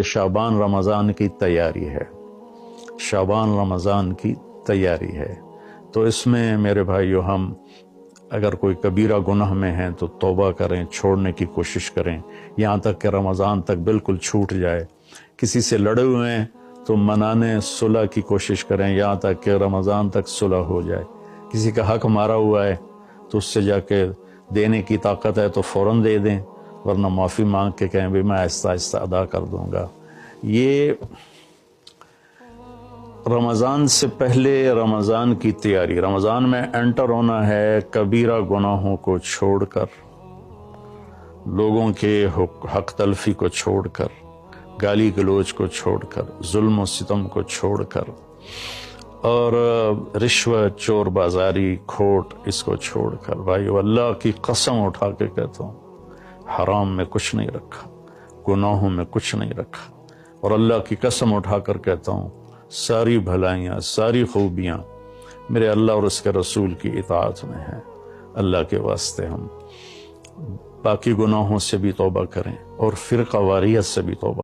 شعبان رمضان کی تیاری ہے، شعبان رمضان کی تیاری ہے، تو اس میں میرے بھائیو ہم اگر کوئی کبیرہ گناہ میں ہیں تو توبہ کریں، چھوڑنے کی کوشش کریں یہاں تک کہ رمضان تک بالکل چھوٹ جائے۔ کسی سے لڑے ہوئے ہیں تو منانے صلح کی کوشش کریں یہاں تک کہ رمضان تک صلح ہو جائے۔ کسی کا حق مارا ہوا ہے تو اس سے جا کے دینے کی طاقت ہے تو فوراً دے دیں، ورنہ معافی مانگ کے کہیں بھی میں آہستہ آہستہ ادا کر دوں گا۔ یہ رمضان سے پہلے رمضان کی تیاری، رمضان میں انٹر ہونا ہے کبیرہ گناہوں کو چھوڑ کر، لوگوں کے حق تلفی کو چھوڑ کر، گالی گلوچ کو چھوڑ کر، ظلم و ستم کو چھوڑ کر، اور رشوت، چور بازاری، کھوٹ، اس کو چھوڑ کر۔ بھائیو اللہ کی قسم اٹھا کے کہتا ہوں، حرام میں کچھ نہیں رکھا، گناہوں میں کچھ نہیں رکھا، اور اللہ کی قسم اٹھا کر کہتا ہوں ساری بھلائیاں، ساری خوبیاں میرے اللہ اور اس کے رسول کی اطاعت میں ہیں۔ اللہ کے واسطے ہم باقی گناہوں سے بھی توبہ کریں اور فرقہ واریت سے بھی توبہ